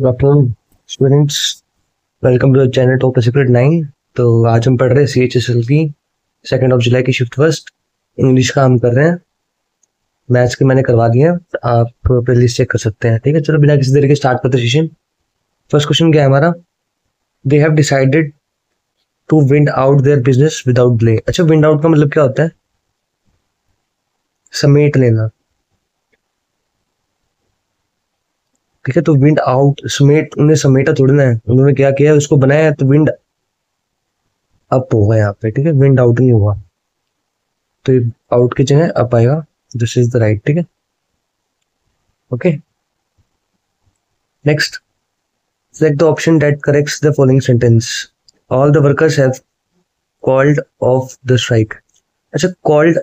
Good afternoon students, welcome to the channel top secret 9। तो आज हम पढ़ रहे हैं CHSL की 2 जुलाई की शिफ्ट फर्स्ट इंग्लिश का हम कर रहे हैं। मैथ्स के मैंने करवा दिया, आप प्लेलिस्ट चेक कर सकते हैं। ठीक है, चलो बिना किसी देरी के स्टार्ट करते सेशन। फर्स्ट क्वेश्चन क्या है हमारा? They have decided to wind out their business without delay. अच्छा, विंड आउट का मतलब क्या होता है? समेट लेना। ठीक है, तो विंड आउट समेट, उन्हें समेटा थोड़ी ना है, उन्होंने क्या किया है, उसको बनाया है, तो विंड अप होगा यहाँ पे। ठीक है, विंड आउट नहीं होगा, तो आउट की जगह अप आएगा। This is the right. ठीक है, okay. Next, select the option that corrects the following sentence. All the workers have called off the strike. अच्छा, called,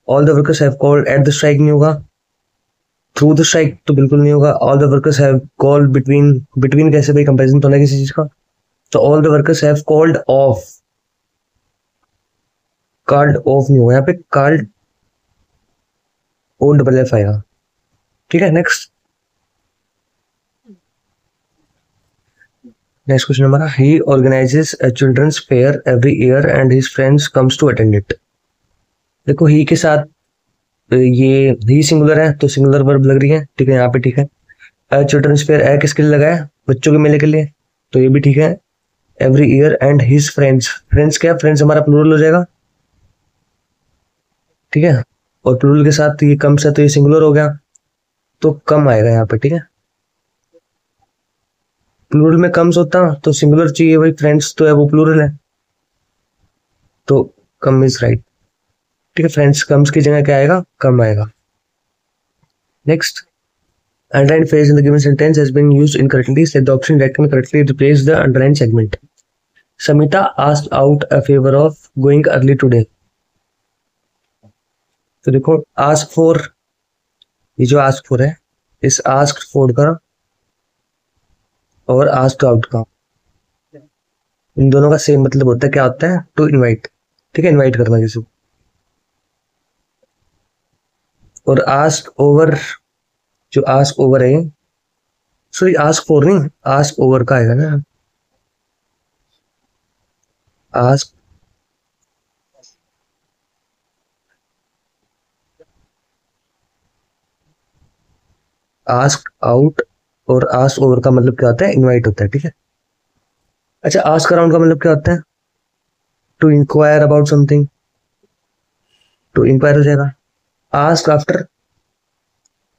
all the workers have called at the strike नहीं होगा, through the strike तो बिल्कुल नहीं होगा। all the workers have called between, between कैसे भाई, comparison तो होना किसी चीज का, तो all the workers have called off, called off नहीं होगा यहाँ पे, called ओ डबल एफ आएगा। ठीक है, नेक्स्ट क्वेश्चन हमारा, he organizes a children's fair every year and his friends comes to attend it। देखो ही के साथ ये ही सिंगुलर है तो सिंगुलर वर्ब लग रही है। ठीक है, यहाँ पे ठीक है। चिल्ड्रंस फेयर है किसके लिए लगा है? बच्चों के मेले के लिए, तो ये भी ठीक है। Every year and his friends, friends क्या, फ्रेंड्स हमारा प्लूरल हो जाएगा। ठीक है, और प्लूरल के साथ ये कम्स है तो ये सिंगुलर हो गया, तो कम आएगा यहाँ पे। ठीक है, प्लूरल में कम्स होता तो सिंगुलर चाहिए, भाई फ्रेंड्स तो है वो प्लूरल है, तो कम इज राइट। ठीक है, फ्रेंड्स कम्स की जगह क्या आएगा? कम आएगा। Next, underlined phrase in the given sentence has been used incorrectly. Select the option that can correctly replace the underlined segment. Samita asked out a favor of going early today. तो देखो ask for, ये जो ask for है, इस asked for का और asked out का, इन दोनों का सेम मतलब होता है। क्या होता है? To invite. ठीक है, इनवाइट करना किसी को। और ask over, जो ask over है, सॉरी ask for नहीं, ask over का आएगा ना, ask आस्क आउट और आस्क ओवर का मतलब क्या होता है? इनवाइट होता है। ठीक है, अच्छा, आस्क अराउंड का मतलब क्या होता है? To inquire about something, to inquire हो जाएगा। आस्क आफ्टर,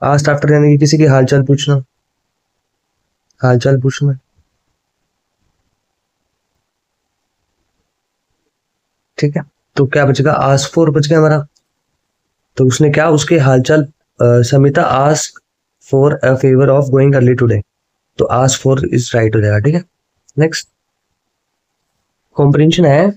आस्क आफ्टर यानी कि किसी की हालचाल पूछना, हालचाल पूछना। ठीक है, तो क्या बचेगा? आस्क फॉर बच गया हमारा, तो उसने क्या, उसके हालचाल, Samita ask for a favour of going early today, तो आस्क फॉर इज राइट हो जाएगा। ठीक है, नेक्स्ट कॉम्प्रिहेंशन है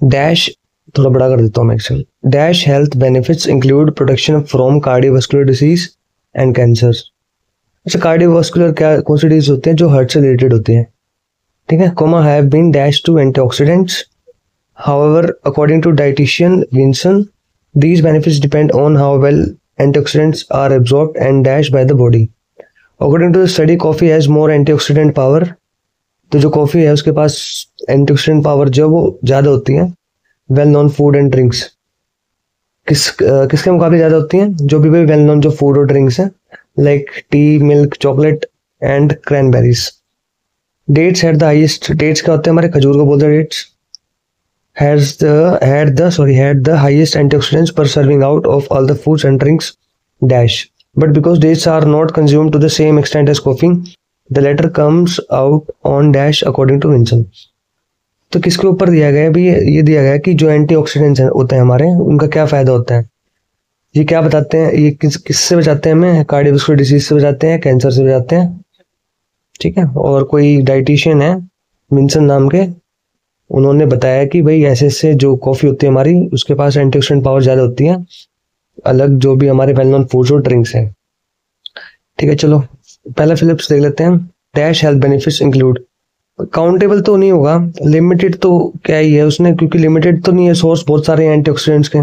डैश, थोड़ा बड़ा कर देता हूँ मैं actually. Dash health benefits include protection from cardiovascular disease and cancer. अच्छा, कार्डियोवास्कुलर क्या, कौन सी डिजीज होते हैं? जो हार्ट से रिलेटेड होते हैं। ठीक है, comma have been dash to antioxidants, however according to dietitian Vinson these benefits depend on how well antioxidants are absorbed and dashed by the body. According to the study, coffee has more antioxidant power. तो जो coffee है उसके पास antioxidant power जो वो ज्यादा होती है। Well known food and drinks, किसके मुकाबले ज्यादा होती हैं? जो भी वेल नोन जो फूड और ड्रिंक्स हैं, like tea, milk, chocolate and cranberries. Dates had the highest, dates क्या होते हैं हमारे? खजूर को बोलते हैं dates. had the highest antioxidants per serving out of all the foods and drinks dash, but because dates are not consumed to the same extent as coffee, the latter comes out on dash according to Vinson। तो किसके ऊपर दिया गया है भी? ये दिया गया है कि जो एंटीऑक्सीडेंट्स होते हैं हमारे, उनका क्या फायदा होता है। ये क्या बताते हैं? ये किससे बचाते हैं हमें? कार्डियोवास्कुलर डिसीज से बचाते हैं, कैंसर से बचाते हैं। ठीक है, और कोई डाइटिशियन है विंसन नाम के, उन्होंने बताया कि भाई ऐसे ऐसे जो कॉफी होती है हमारी, उसके पास एंटीऑक्सीडेंट पावर ज्यादा होती है, अलग जो भी हमारे वेल नोन फूड्स और ड्रिंक्स हैं। ठीक है, चलो पहला फिलिप्स देख लेते हैं। Dash health benefits include, countable तो नहीं होगा, लिमिटेड तो क्या ही है उसने, क्योंकि लिमिटेड तो नहीं है, सोर्स बहुत सारे हैं एंटीऑक्सीडेंट्स के,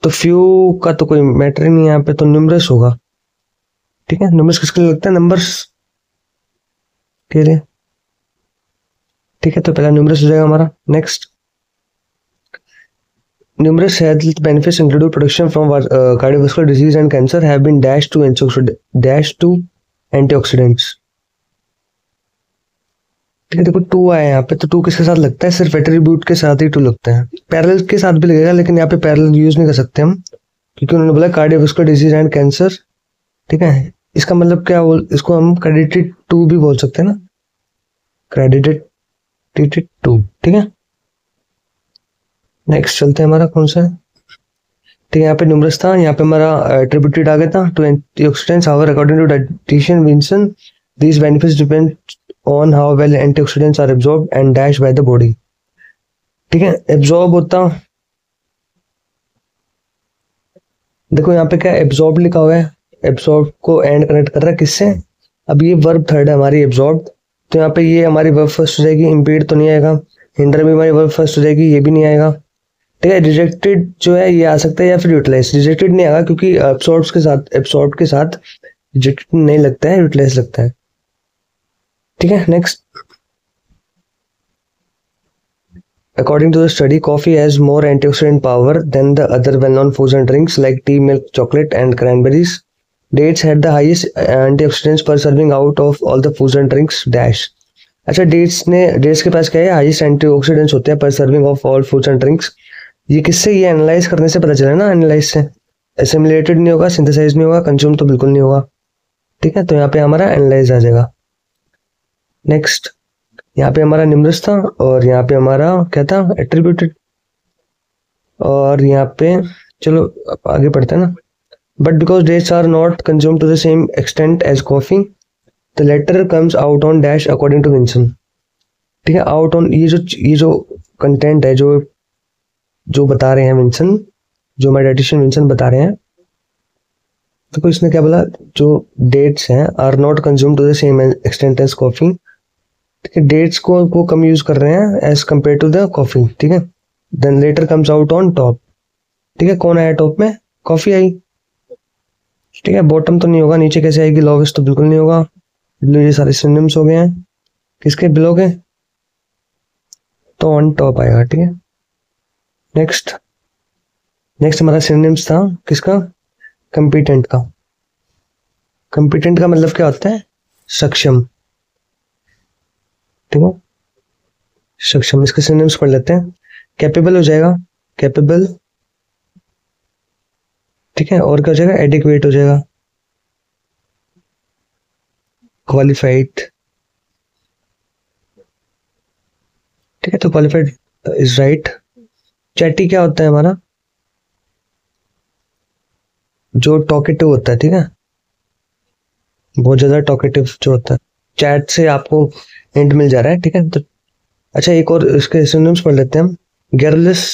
तो फ्यू का तो कोई मैटर ही नहीं है यहाँ पे, तो न्यूमरस होगा। ठीक है, न्यूमरस किसके लिए लगता है? नंबर्स के लिए। ठीक है, तो पहला न्यूमरस हो जाएगा हमारा। Next, numerous health benefits include protection from cardiovascular disease and cancer have been dashed to antioxidants। ठीक है, देखो टू आया है यहाँ पे, तो टू किसके साथ लगता है? सिर्फ एट्रीब्यूट के साथ ही टू लगता है। पैरेलल के साथ भी लगेगा, लेकिन यहाँ पे पैरेलल यूज नहीं कर सकते हम, क्योंकि उन्होंने बोला कार्डियोवास्कुलर डिजीज एंड कैंसर। ठीक है, इसका मतलब क्या इसको हम क्रेडिटेड टू भी बोल सकते हैं ना, क्रेडिटेड टू। ठीक है, नेक्स्ट चलते हैं, हमारा कौन सा है? तो यहाँ पे न्यूमरस था, यहाँ पे हमारा एट्रीब्यूटेड आ गया था to antioxidants. However according to dietitian Vinson, these benefits depend on how well antioxidants are absorbed and dashed by the body। ठीक है, एब्जॉर्ब होता, देखो यहाँ पे क्या एब्जॉर्ब लिखा हुआ है, एब्जॉर्ब को एंड कनेक्ट कर रहा है किससे? अब ये वर्ब थर्ड है हमारी एब्जॉर्ब, तो यहाँ पे ये हमारी वर्ब फर्स्ट हो जाएगी। इम्पीड तो नहीं आएगा, हिंडर भी हमारी वर्ब फर्स्ट हो जाएगी, ये भी नहीं आएगा। ठीक है, रिजेक्टेड जो है ये आ सकता है या फिर यूटिलाइज। रिजेक्टेड नहीं आएगा क्योंकि एब्सॉर्ब के साथ रिजेक्टेड नहीं लगता है, यूटिलाइज लगता है। ठीक है, next, according to the study coffee has more antioxidant power than the other well known foods and drinks like tea, milk, chocolate and cranberries. Dates had the highest antioxidants per serving out of all the foods and drinks dash. अच्छा, dates के पास क्या है? Highest antioxidants होते हैं per serving of all foods and drinks. ये किससे? ये एनालाइज करने से पता चला ना, एनालाइज से। एसिमिलेटेड नहीं होगा, सिंथेसाइज नहीं होगा, कंज्यूम तो बिल्कुल नहीं होगा। ठीक है, तो यहाँ पे हमारा एनालाइज आ जाएगा। नेक्स्ट, यहाँ पे हमारा न्यूमरस था और यहाँ पे हमारा क्या था? एट्रीब्यूटेड। और यहाँ पे चलो अब आगे पढ़ते हैं ना। But because dates are not consume to the same extent as coffee, the latter comes out on dash according to Vinson. ठीक है, आउट ऑन, ये जो कंटेंट है, जो बता रहे हैं विंसन, जो हमारे डाइटिशियन विंसन बता रहे हैं, तो इसने क्या बोला? जो डेट्स हैं are not consume to the same extent as coffee. ठीक है, डेट्स को कम यूज कर रहे हैं as compare to the coffee. ठीक है, then latter comes out on top. ठीक है, कौन आया टॉप में? कॉफी आई। ठीक है, बॉटम तो नहीं होगा, नीचे कैसे आएगी? लोवेस्ट तो बिल्कुल नहीं होगा। ये सारे सिनोनिम्स हो गए हैं, किसके? बिलो के, तो ऑन टॉप आएगा। ठीक है, नेक्स्ट हमारा सिनोनिम्स था किसका? कंपिटेंट का। कंपिटेंट का मतलब क्या होता है? सक्षम। ठीक है, सक्षम, इसके सिनोनिम्स पढ़ लेते हैं। कैपेबल हो जाएगा, कैपेबल। ठीक है, और क्या हो जाएगा? एडिक्वेट हो जाएगा, क्वालिफाइड। ठीक है, तो क्वालिफाइड इज राइट। चैटी क्या होता है हमारा? जो टॉकेटिव होता है। ठीक है, बहुत ज्यादा टॉकेटिव जो होता है। चैट से आपको हिंट मिल जा रहा है। ठीक है, तो अच्छा, एक और इसके सिनोनिम्स पढ़ लेते हैं हम। गैरलेस,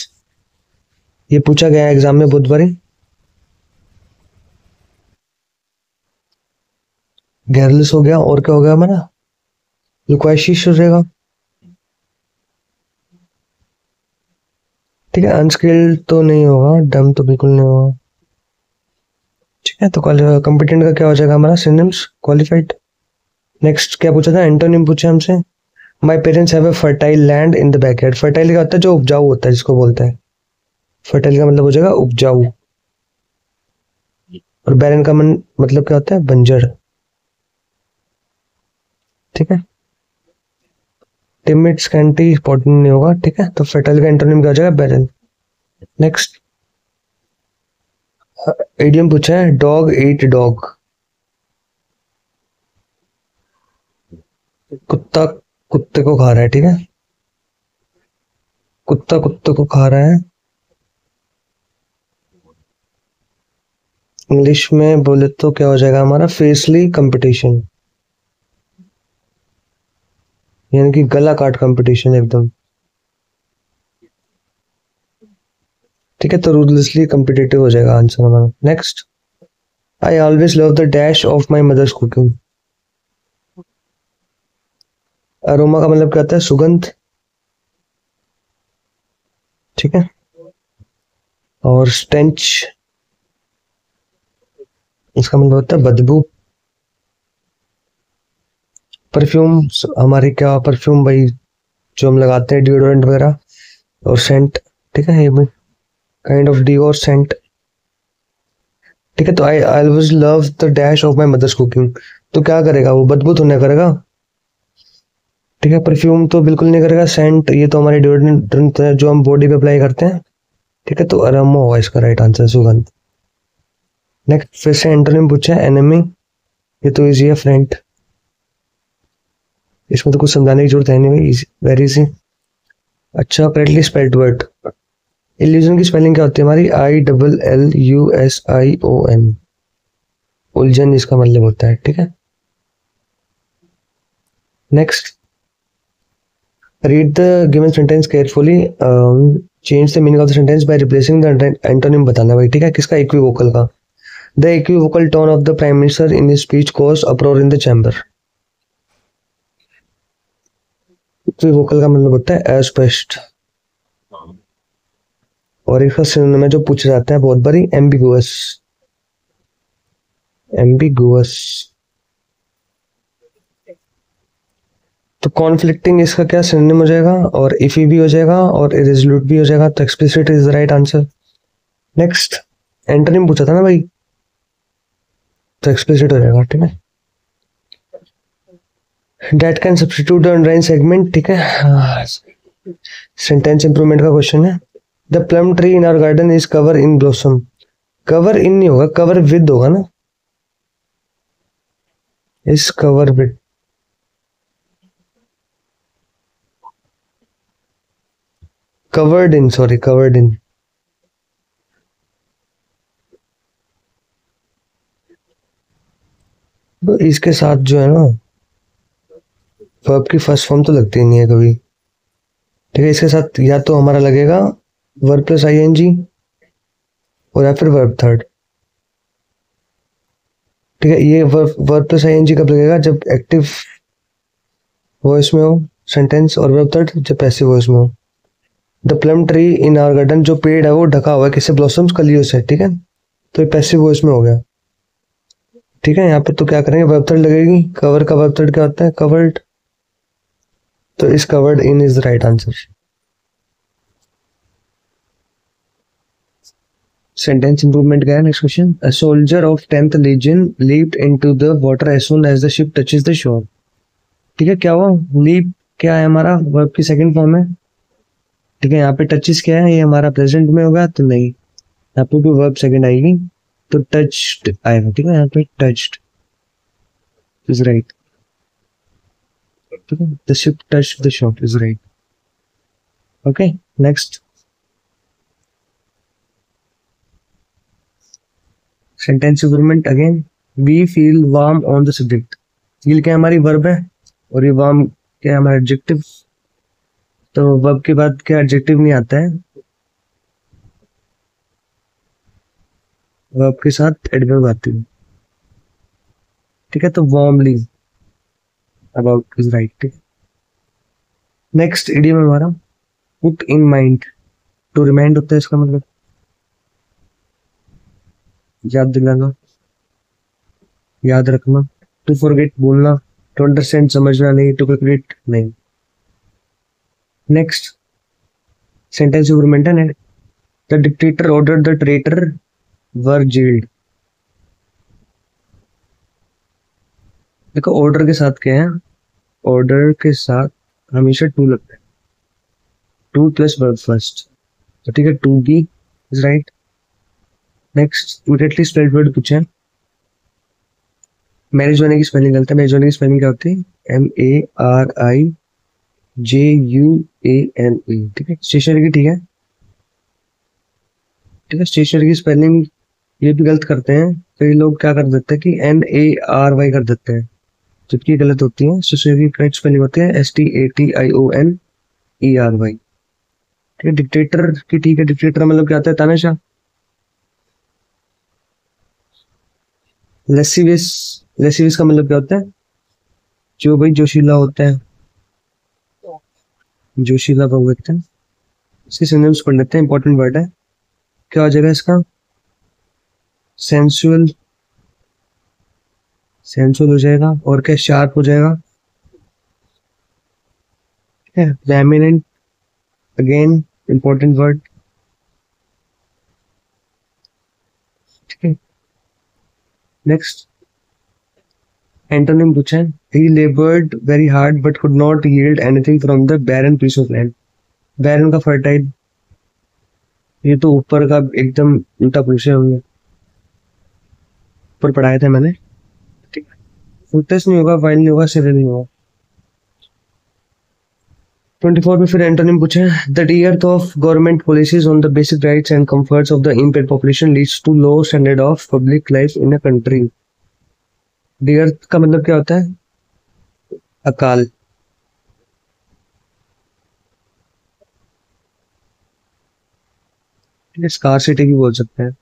ये पूछा गया एग्जाम में बहुत बारी। गैरलेस हो गया, और क्या हो गया हमारा? लुक्वाशिश हो जाएगा। ठीक है, अनस्किल्ड तो नहीं होगा, डम तो बिल्कुल नहीं होगा। ठीक है, तो कॉम्पिटेंट का क्या हो जाएगा हमारा? Synonyms, qualified. नेक्स्ट क्या पूछा था? एंटोनिम पूछा हमसे। My parents have a fertile land in the backyard. Fertile का होता है जो उपजाऊ होता है, जिसको बोलते हैं। फर्टाइल का मतलब हो जाएगा उपजाऊ, और बैरन का मतलब क्या होता है? बंजर। ठीक है, टिमिड, स्कैंटी, इंपॉर्टेंट नहीं होगा। ठीक है, तो फर्टाइल का एंटोनिम क्या हो जाएगा? बैरन। नेक्स्ट, इडियम पूछा है, डॉग ईट डॉग। कुत्ता कुत्ते को खा रहा है। ठीक है, कुत्ता कुत्ते को खा रहा है। इंग्लिश में बोले तो क्या हो जाएगा हमारा? फेसली कंपटीशन, यानी कि गला काट कंपटीशन एकदम। ठीक है, तो रूथलेसली कम्पिटिटिव हो जाएगा आंसर हमारा। Next, I always love the dash of my mother's cooking. Aroma का मतलब क्या होता है? सुगंध। ठीक है, और स्टेंच, इसका मतलब होता है बदबू। परफ्यूम हमारी क्या, परफ्यूम भाई जो हम लगाते हैं, डिओड्रेंट वगैरह और सेंट, ठीक है, ये भी काइंड ऑफ डिओ और सेंट, ठीक है। तो I I always love the dash of my mother's cooking, तो क्या करेगा वो, बदबू तो नहीं करेगा, ठीक है। परफ्यूम तो बिल्कुल नहीं करेगा। सेंट ये तो हमारे डिओड्रेंट है जो हम बॉडी पे अप्लाई करते हैं, ठीक है। तो अरोमा होगा इसका राइट आंसर, सुगंध। नेक्स्ट फिर से एंटोनिम पूछा है, एनिमी, ये तो इजी है, फ्रेंड, इसमें तो कुछ समझाने की जरूरत है नहीं भाई, वेरी इजी। अच्छा, करेक्टली स्पेल्ड वर्ड, इल्यूजन की स्पेलिंग क्या होती है हमारी, ILLUSION, उलझन इसका मतलब होता है, ठीक है। Next, read the given sentence carefully, change the meaning of the sentence by replacing the antonym बताना भाई, ठीक है, किसका, इक्विवोकल का। The equivocal tone of the prime minister in his speech caused uproar in the chamber, equivocal का मतलब होता है अस्पष्ट, और इसका सिनोनिम में जो पूछा जाता है बहुत बारी, एम्बिगुअस, एम्बिगुअस। तो कॉन्फ्लिक्टिंग इसका क्या सिनोनिम हो जाएगा, और इफी भी हो जाएगा और इरेजोल्यूट भी हो जाएगा, तो explicit is the right answer. Next, antonym पूछा था ना भाई, तो एक्सप्लिसिट हो जाएगा, ठीक है। That can substitute the underline segment, ठीक है, सेंटेंस इंप्रूवमेंट का क्वेश्चन है। The plum tree in our garden is cover in blossom, cover in नहीं होगा, कवर विद होगा ना, is cover with, covered in, sorry covered in. तो इसके साथ जो है ना, वर्ब की फर्स्ट फॉर्म तो लगती ही नहीं है कभी, ठीक है। इसके साथ या तो हमारा लगेगा वर्ब प्लस आईएनजी, और या फिर वर्ब थर्ड, ठीक है। ये वर्ब प्लस आईएनजी कब लगेगा, जब एक्टिव वॉइस में हो सेंटेंस, और वर्ब थर्ड जब पैसिव वॉइस में हो। The plum tree in our garden, जो पेड़ है वो ढका हुआ है किससे, ब्लॉसम्स, कलियों से, ठीक है। तो ये पैसिव वॉइस में हो गया, ठीक है। यहाँ पे तो क्या करेंगे, वर्ब थर्ड लगेगी, कवर का वर्ब थर्ड क्या होता है, कवर्ड, तो इस covered in is the right answer. Sentence improvement का है next question, a soldier of 10th legion leaped into the water as soon as the ship touches the shore, ठीक है। क्या हुआ, लीप क्या है हमारा, वर्ब की सेकंड फॉर्म है, ठीक है। यहाँ पे टचेस क्या है, ये हमारा प्रेजेंट में होगा, तो नहीं, यहाँ पे भी वर्ब सेकंड आएगी, तो टच्ड आएगा, ठीक है। यहाँ पे टच्ड इज राइट, ठीक है, the ship touched the shore is right, okay. Next, sentence improvement again, we feel warm on the subject, feel क्या हमारी वर्ब है, और ये वार्म क्या है हमारा एडजेक्टिव, तो वर्ब के बाद क्या एडजेक्टिव नहीं आता है, वर्ब के साथ एडवर्ब आती है, ठीक है। तो वार्मली अबाउट इज राइट, ठीक है। नेक्स्ट इडियम हमारा, put in mind, to remind होता है इसका मतलब याद दिलाना, याद रखना। टू फॉरगेट बोलना, टू अंडरस्टैंड समझना नहीं, टू कैलकुलेट नहीं। नेक्स्ट, सेंटेंस इंप्रूवमेंट है, the dictator order the traitor were jailed, देखो ऑर्डर के साथ क्या है, ऑर्डर के साथ हमेशा टू लगता है, टू प्लस वर्ब फर्स्ट, तो ठीक है, to be is right. Next, immediately spelled word पूछे, मैरिज होने की स्पेलिंग गलत है, मैरिज होने की स्पेलिंग क्या होती है, MARIJUANE, ठीक है। स्टेशनरी की, ठीक है, ठीक है, स्टेशनरी की स्पेलिंग ये भी गलत करते हैं, कई लोग क्या कर देते हैं कि NARY कर देते हैं, जबकि गलत होती है। स्टेशनरी की करेक्ट स्पेलिंग होती है STATIONERY, ठीक है। डिक्टेटर की, ठीक है, डिक्टेटर मतलब क्या होता है, तानाशाह। लेसिवियस, लेसिवियस का मतलब क्या होता है, जो भाई जोशीला होता है, जोशीला भाव व्यक्त है। इसके सिनोनिम्स पढ़ लेते हैं, इंपॉर्टेंट वर्ड है, क्या हो जाएगा इसका, सेंसुअल, सेंसुअल हो जाएगा, और क्या शार्प हो जाएगा, है वेमिनेंट, अगेन इंपॉर्टेंट वर्ड। ठीक है, नेक्स्ट एंटोनिम पूछा है, he labored very hard but could not yield anything from the barren piece of land। barren का fertile, ये तो ऊपर का एकदम उल्टा पूछे होंगे, ऊपर पढ़ाए थे मैंने। ठीक है, fruitless नहीं होगा, वाइल नहीं होगा, सिरे नहीं होगा। 24 में फिर एंटोनिम पूछे, the dearth of government policies on the basic rights and comforts of the impaired population leads to low standard of public life in a country। dearth का मतलब क्या होता है? अकाल। स्कार्सिटी भी बोल सकते हैं।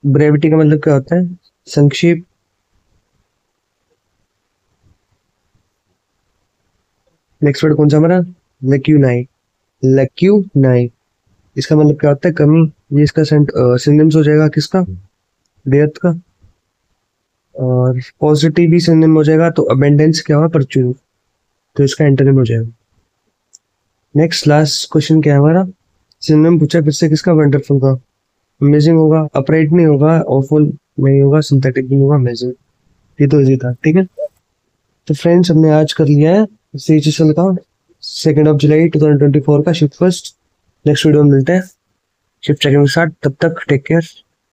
ब्रेविटी का मतलब क्या होता है? संक्षेप। नेक्स्ट वर्ड कौन सा हमारा? लैक्यूनाई। लैक्यूनाई, इसका मतलब क्या होता है? कमी। ये इसका सिनोनिम्स हो जाएगा किसका? डेथ का। और पॉजिटिव भी सिनोनिम हो जाएगा, तो अबेंडेंस क्या हुआ? परच्यून, तो इसका एंटोनिम हो जाएगा। नेक्स्ट लास्ट क्वेश्चन क्या है हमारा? सिनोनिम पूछा फिर से किसका? वंडरफुल का। अमेजिंग होगा, अपराइट नहीं होगा, ऑफुल नहीं होगा, सिंथेटिक नहीं होगा, अमेजिंग। ये तो इजी था। ठीक है, तो फ्रेंड्स हमने आज कर लिया है CHSL का 2 जुलाई 2024 का शिफ्ट फर्स्ट। नेक्स्ट वीडियो में मिलते हैं शिफ्ट सेकंड के साथ, तब तक टेक केयर।